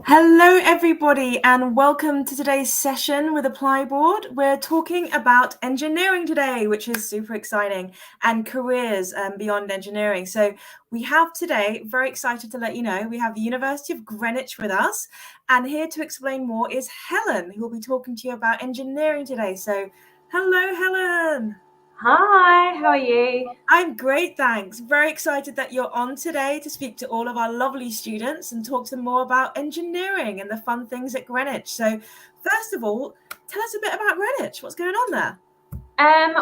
Hello, everybody, and welcome to today's session with Apply Board. We're talking about engineering today, which is super exciting, and careers beyond engineering. So we have today, very excited to let you know, we have the University of Greenwich with us, and here to explain more is Helen, who will be talking to you about engineering today. So hello, Helen. Hi, how are you? I'm great, thanks. Very excited that you're on today to speak to all of our lovely students and talk to them more about engineering and the fun things at Greenwich. So, first of all, tell us a bit about Greenwich. What's going on there?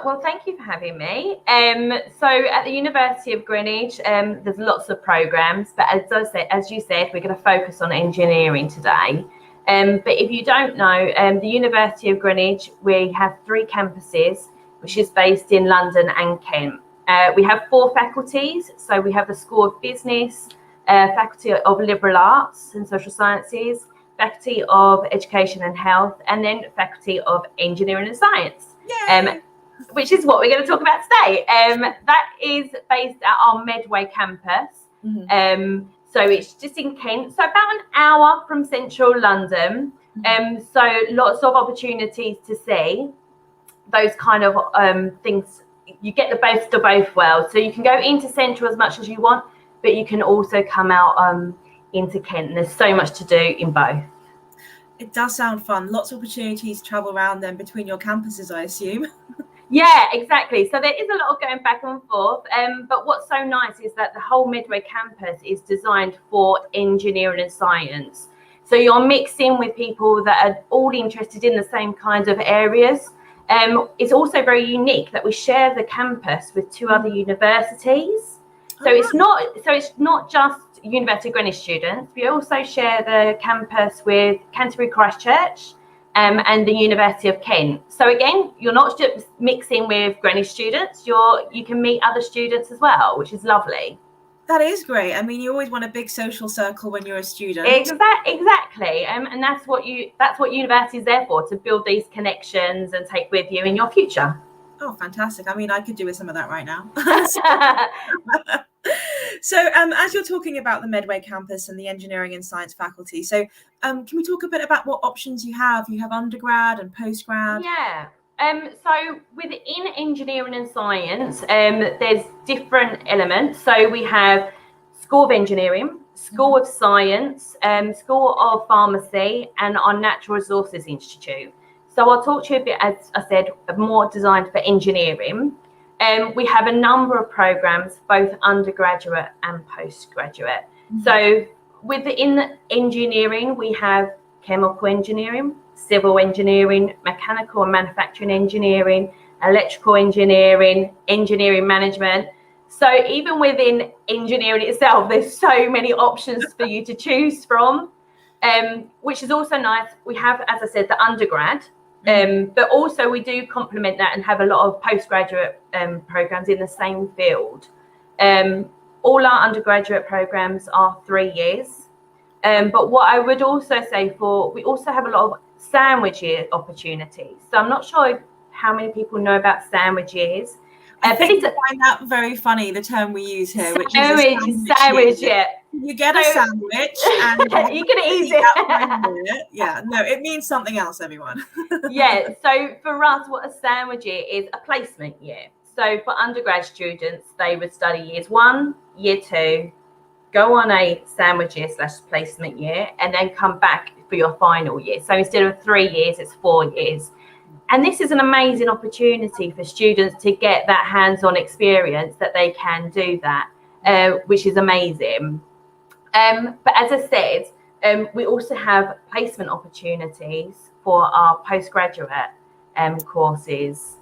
Well, thank you for having me. So at the University of Greenwich, there's lots of programs, but as you said, we're going to focus on engineering today. But if you don't know, the University of Greenwich, we have 3 campuses, which is based in London and Kent. We have 4 faculties. So we have the School of Business, Faculty of Liberal Arts and Social Sciences, Faculty of Education and Health, and then Faculty of Engineering and Science. Which is what we're going to talk about today. That is based at our Medway campus. So it's just in Kent, so about an hour from central London. So lots of opportunities to see those kind of things. You get the best of both worlds. So you can go into central as much as you want, but you can also come out into Kent. And there's so much to do in both. It does sound fun. Lots of opportunities to travel around then between your campuses, I assume. Yeah, exactly. So there is a lot of going back and forth. But what's so nice is that the whole Medway campus is designed for engineering and science. So you're mixing with people that are all interested in the same kind of areas. It's also very unique that we share the campus with 2 other universities. So it's not just University of Greenwich students. We also share the campus with Canterbury Christchurch and the University of Kent. So again, you're not just mixing with Greenwich students, you can meet other students as well, which is lovely. That is great. I mean, you always want a big social circle when you're a student. Exactly. And that's what university is there for, to build these connections and take with you in your future. Oh, fantastic. I mean, I could do with some of that right now. So as you're talking about the Medway campus and the engineering and science faculty, so can we talk a bit about what options you have? You have undergrad and postgrad. Yeah. So within engineering and science, there's different elements. So we have School of Engineering, School of Science, School of Pharmacy, and our Natural Resources Institute. So I'll talk to you a bit, as I said, more designed for engineering. We have a number of programs, both undergraduate and postgraduate. So within engineering, we have chemical engineering, civil engineering, mechanical and manufacturing engineering, electrical engineering, engineering management. So even within engineering itself, there's so many options for you to choose from, which is also nice. We have, as I said, the undergrad, but also we do complement that and have a lot of postgraduate programs in the same field. All our undergraduate programs are 3 years. But what I would also say we also have a lot of sandwich year opportunities. So I'm not sure how many people know about sandwich years. I find that very funny, the term we use here, which is sandwich year. You get a sandwich and you can eat it. Yeah, no, it means something else, everyone. Yeah, so for us, what a sandwich year is a placement year. So for undergrad students, they would study years 1, year 2, go on a sandwich year / placement year, and then come back for your final year. So instead of 3 years, it's 4 years. And this is an amazing opportunity for students to get that hands-on experience that they can do that, which is amazing. But as I said, we also have placement opportunities for our postgraduate courses.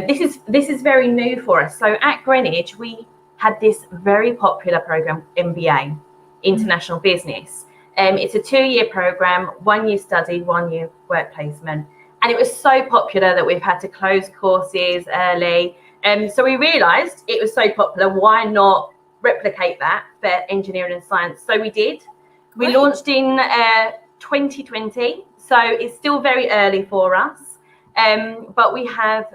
This is very new for us. So at Greenwich, we had this very popular program, MBA, International Business. It's a 2-year program, 1 year study, 1 year work placement. And it was so popular that we've had to close courses early. So we realised it was so popular, why not replicate that for engineering and science? So we did. We launched in 2020, so it's still very early for us. But we have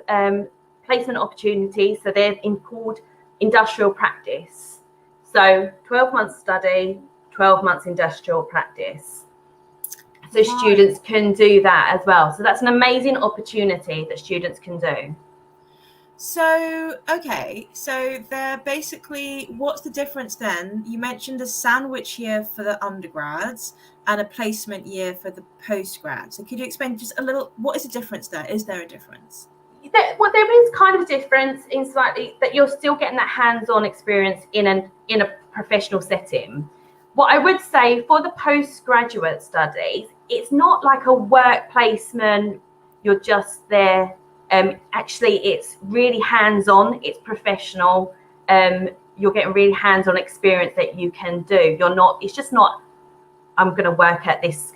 placement opportunities, so they're called industrial practice. So 12 months study, 12 months industrial practice. So students can do that as well. So that's an amazing opportunity that students can do. So, okay, so they're basically, what's the difference then? You mentioned a sandwich year for the undergrads and a placement year for the postgrad. So could you explain just a little, what is the difference there? Is there a difference? Well, there is kind of a difference in slightly that you're still getting that hands-on experience in a professional setting. What I would say for the postgraduate studies, it's not like a work placement, you're just there. Actually, it's really hands-on, it's professional. You're getting really hands-on experience that you can do. It's just not, I'm going to work at this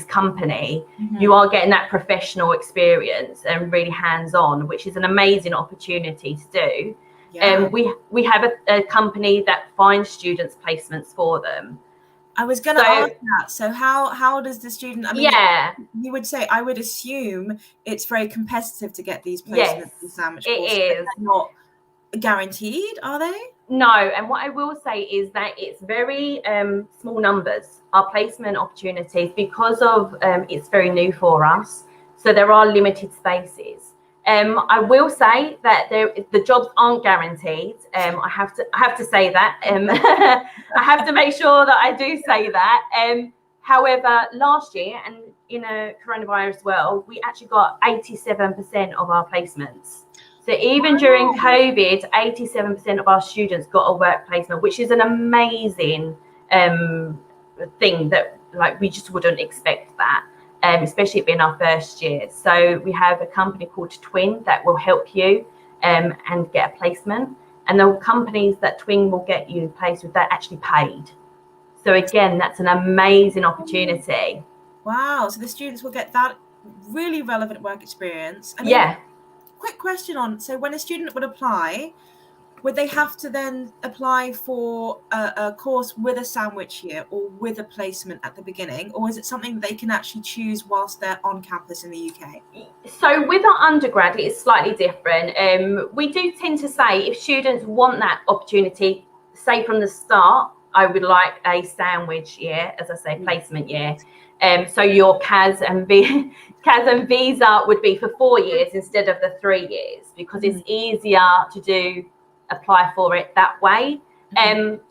company. You are getting that professional experience and really hands-on, which is an amazing opportunity to do. We have a company that finds students placements for them. I was going to ask that. So how does the student, I mean, you would say, I would assume it's very competitive to get these placements in sandwich courses. It is. They're not guaranteed, are they? No, and what I will say is that it's very small numbers, our placement opportunities, because of it's very new for us. So there are limited spaces. I will say that the jobs aren't guaranteed. I have to say that. I have to make sure that I do say that. However, last year, and in a coronavirus world, we actually got 87% of our placements. So even during COVID, 87% of our students got a work placement, which is an amazing thing that we just wouldn't expect that, especially being our first year. So we have a company called Twin that will help you and get a placement. And the companies that Twin will get you placed with, they're actually paid. So again, that's an amazing opportunity. Wow. So the students will get that really relevant work experience. I mean, quick question on, so when a student would apply, would they have to then apply for a course with a sandwich year or with a placement at the beginning, or is it something they can actually choose whilst they're on campus in the UK? So with our undergrad, it's slightly different. We do tend to say if students want that opportunity, say from the start, I would like a sandwich year, as I say, placement year. So your CAS and visa would be for 4 years instead of the 3 years, because it's easier to apply for it that way.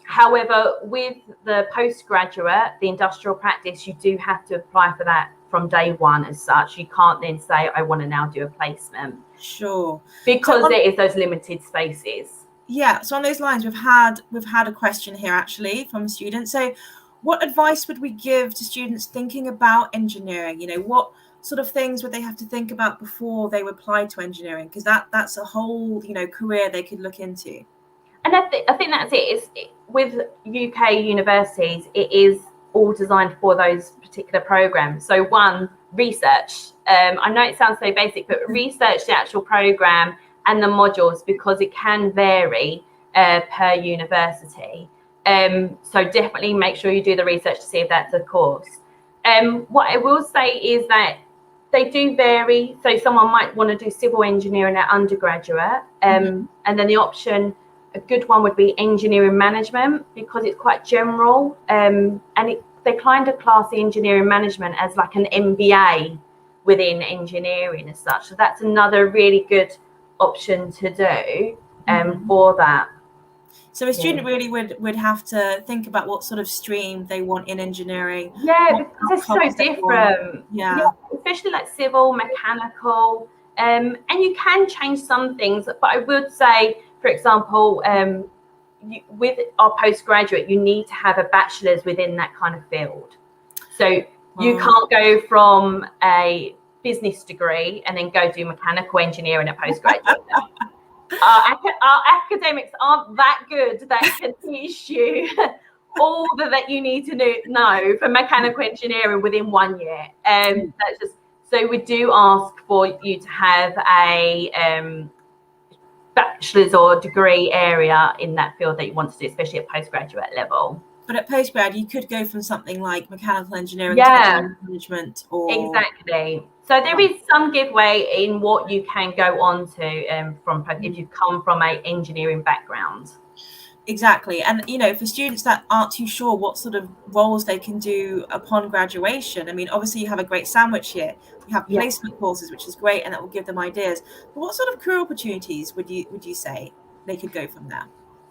However, with the postgraduate, the industrial practice, you do have to apply for that from day one as such. You can't then say, I want to now do a placement. Sure. Because there is those limited spaces. Yeah, so on those lines, we've had a question here actually from a student. So what advice would we give to students thinking about engineering? You know, what sort of things would they have to think about before they apply to engineering? Because that's a whole, career they could look into. And I think that's it. With UK universities, it is all designed for those particular programs. So one, research. I know it sounds so basic, but research the actual program and the modules, because it can vary per university. So definitely make sure you do the research to see if that's a course. What I will say is that they do vary. So someone might want to do civil engineering at undergraduate, and then the option, a good one would be engineering management, because it's quite general, and they kind of class the engineering management as like an MBA within engineering as such. So that's another really good option to do for that. So a student really would have to think about what sort of stream they want in engineering. Yeah, because it's so different. Yeah, especially like civil, mechanical, and you can change some things. But I would say, for example, with our postgraduate, you need to have a bachelor's within that kind of field. So you can't go from a business degree and then go do mechanical engineering at postgraduate. Our academics aren't that good that can teach you all that you need to know for mechanical engineering within 1 year. That's just, so we do ask for you to have a bachelor's or degree area in that field that you want to do, especially at postgraduate level. But at postgrad, you could go from something like mechanical engineering to engineering management, or exactly. So there is some giveaway in what you can go on to from if you come from an engineering background. Exactly. And, for students that aren't too sure what sort of roles they can do upon graduation, I mean, obviously you have a great sandwich here. You have Yeah. placement courses, which is great, and that will give them ideas. But what sort of career opportunities would you say they could go from there?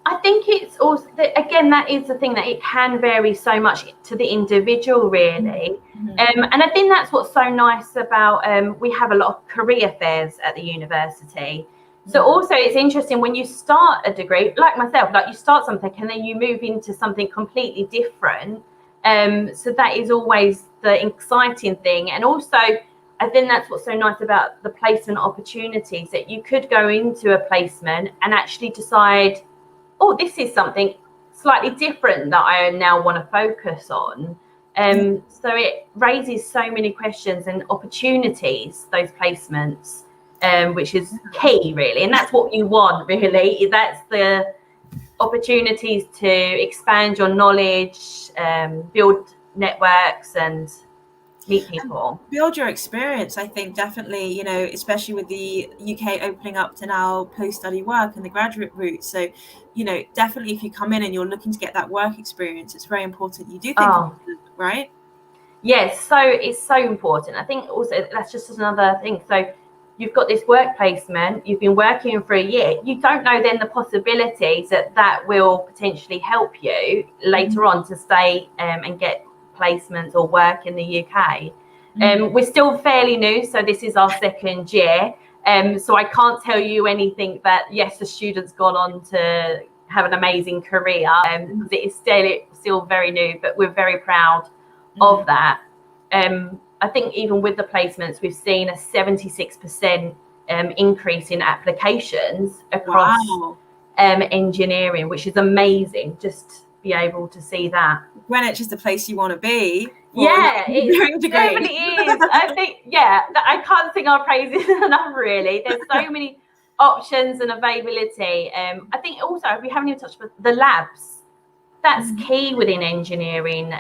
I think it's also, again, that is the thing, that it can vary so much to the individual, really. And I think that's what's so nice about, we have a lot of career fairs at the university. So also it's interesting when you start a degree, like myself, like you start something and then you move into something completely different. So that is always the exciting thing. And also, I think that's what's so nice about the placement opportunities, that you could go into a placement and actually decide, oh, this is something slightly different that I now want to focus on. So it raises so many questions and opportunities, those placements, which is key, really. And that's what you want, really. That's the opportunities to expand your knowledge, build networks and meet people. Build your experience, I think, definitely, especially with the UK opening up to now post-study work and the graduate route. So, definitely if you come in and you're looking to get that work experience, it's very important you do think of it, right? Yes, so it's so important. I think also that's just another thing. So you've got this work placement, you've been working for a year, you don't know then the possibilities that will potentially help you later on to stay and get placements or work in the UK. We're still fairly new, so this is our second year. So I can't tell you anything that, yes, the student's gone on to have an amazing career, because it is still very new, but we're very proud of that. I think even with the placements, we've seen a 76% increase in applications across engineering, which is amazing. Just be able to see that. Greenwich is the place you want to be. Yeah, it definitely is. I think, I can't sing our praises enough, really. There's so many options and availability. I think also, we haven't even touched the labs. That's key within engineering,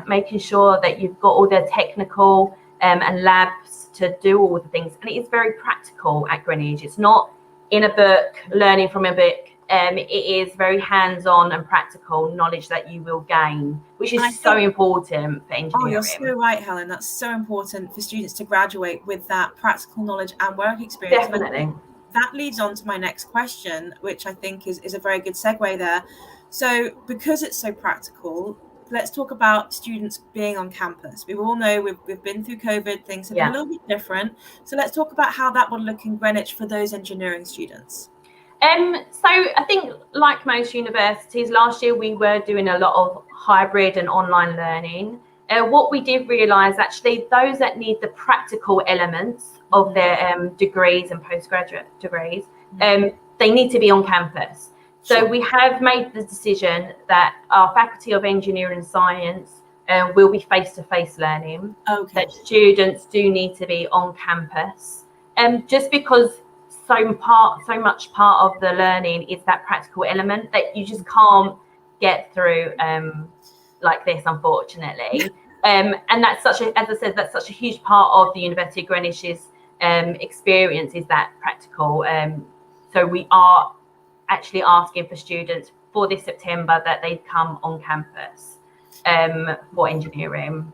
making sure that you've got all the technical and labs to do all the things. And it is very practical at Greenwich. It's not in a book, learning from a book. It is very hands-on and practical knowledge that you will gain, which is so important for engineering. Oh, you're so right, Helen. That's so important for students to graduate with that practical knowledge and work experience. Definitely. That leads on to my next question, which I think is a very good segue there. So because it's so practical, let's talk about students being on campus. We all know we've been through COVID, things have been a little bit different. So let's talk about how that would look in Greenwich for those engineering students. So I think, like most universities, last year we were doing a lot of hybrid and online learning. What we did realise, actually, those that need the practical elements of their degrees and postgraduate degrees, they need to be on campus. So we have made the decision that our Faculty of Engineering and Science will be face-to-face learning. That students do need to be on campus, just because so much part of the learning is that practical element that you just can't get through like this, unfortunately. And that's such a huge part of the University of Greenwich's experience, is that practical. So we are actually asking for students for this September that they come on campus for engineering.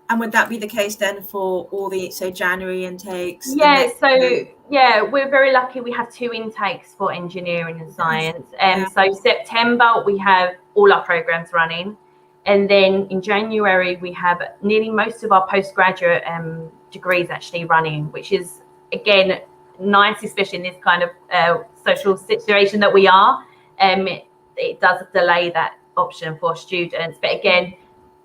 And would that be the case then for all the January intakes? Yeah, we're very lucky. We have 2 intakes for engineering and science. So September we have all our programs running, and then in January we have nearly most of our postgraduate degrees actually running, which is again nice, especially in this kind of social situation that we are. It does delay that option for students, but again,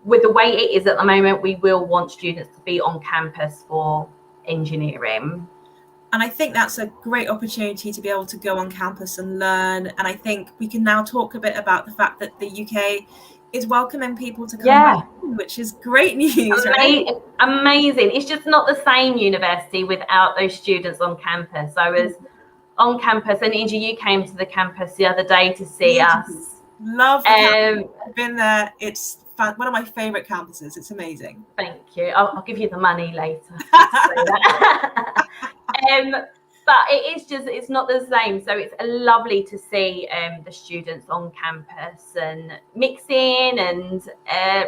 with the way it is at the moment, we will want students to be on campus for engineering. And I think that's a great opportunity to be able to go on campus and learn. And I think we can now talk a bit about the fact that the UK is welcoming people to come back, which is great news, right? Amazing. It's just not the same university without those students on campus. I was on campus, and Inja, you came to the campus the other day to see us. Love the campus. I've been there. It's one of my favorite campuses. It's amazing. Thank you. I'll give you the money later. But it's not the same. So it's lovely to see the students on campus and mixing and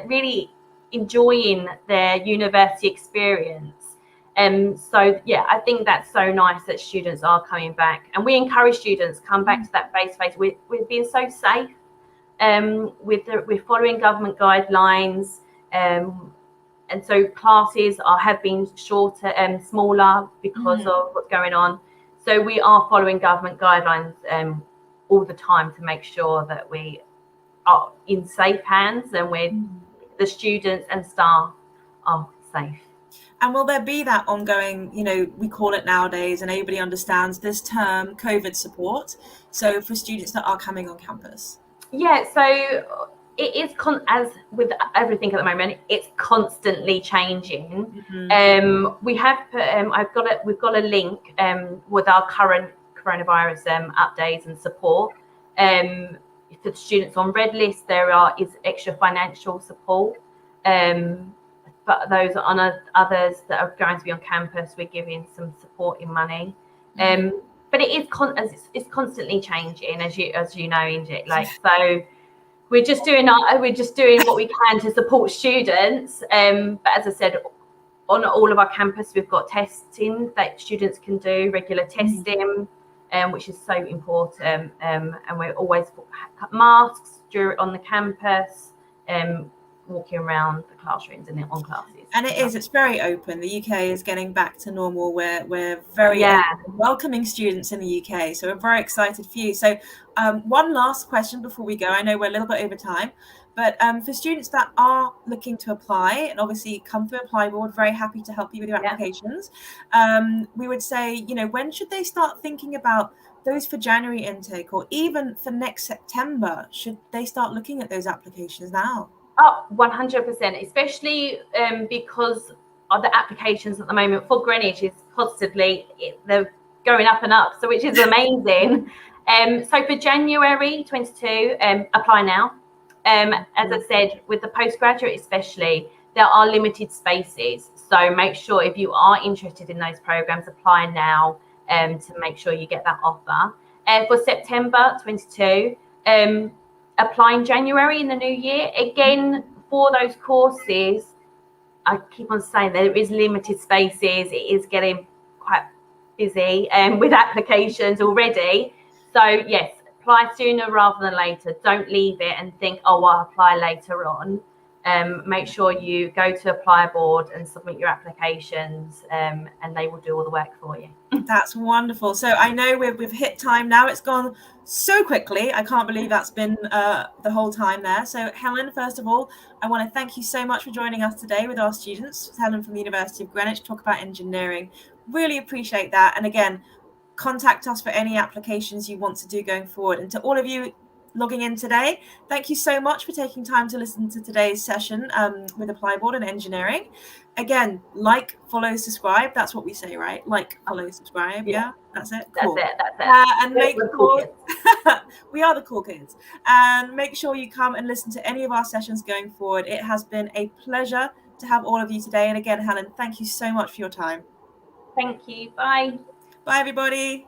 really enjoying their university experience. So yeah, I think that's so nice that students are coming back, and we encourage students come back to that face-to-face. We're being so safe. We're following government guidelines. And so classes have been shorter and smaller because of what's going on. So we are following government guidelines all the time to make sure that we are in safe hands and the students and staff are safe. And will there be that ongoing, we call it nowadays, and everybody understands this term, COVID support, so for students that are coming on campus? Yeah, so it is as with everything at the moment, it's constantly changing. We have put we've got a link with our current coronavirus updates and support. For the students on red list, there is extra financial support. But those on others that are going to be on campus, we're giving some support in money. But it is it's constantly changing, as you know, Injit. Like, so we're just doing what we can to support students. But as I said, on all of our campus, we've got testing that students can do, regular testing, which is so important. And we're always masks on the campus, walking around the classrooms and on classes. And it's very open. The UK is getting back to normal. We're very welcoming students in the UK. So we're very excited for you. So one last question before we go. I know we're a little bit over time, but for students that are looking to apply, and obviously come through Apply Board, very happy to help you with your applications. We would say, when should they start thinking about those for January intake, or even for next September? Should they start looking at those applications now? Oh, 100%, especially because of the applications at the moment for Greenwich is constantly, they're going up and up, so which is amazing. So for January 22, apply now. As I said, with the postgraduate especially, there are limited spaces. So make sure if you are interested in those programs, apply now to make sure you get that offer. For September 22, apply in January in the new year. Again, for those courses, I keep on saying there is limited spaces. It is getting quite busy with applications already. So yes, apply sooner rather than later. Don't leave it and think, oh, I'll apply later on. Make sure you go to Apply Board and submit your applications, and they will do all the work for you. That's wonderful. So I know we've hit time now. It's gone so quickly. I can't believe that's been the whole time there. So Helen, first of all, I want to thank you so much for joining us today with our students. Helen from the University of Greenwich, talk about engineering. Really appreciate that. And again, contact us for any applications you want to do going forward. And to all of you logging in today, thank you so much for taking time to listen to today's session with Apply Board and engineering. Again, like, follow, subscribe. That's what we say, right? Like, follow, subscribe. Yeah, that's it. Cool. That's it. And make sure we are the cool kids. And make sure you come and listen to any of our sessions going forward. It has been a pleasure to have all of you today. And again, Helen, thank you so much for your time. Thank you. Bye. Bye, everybody.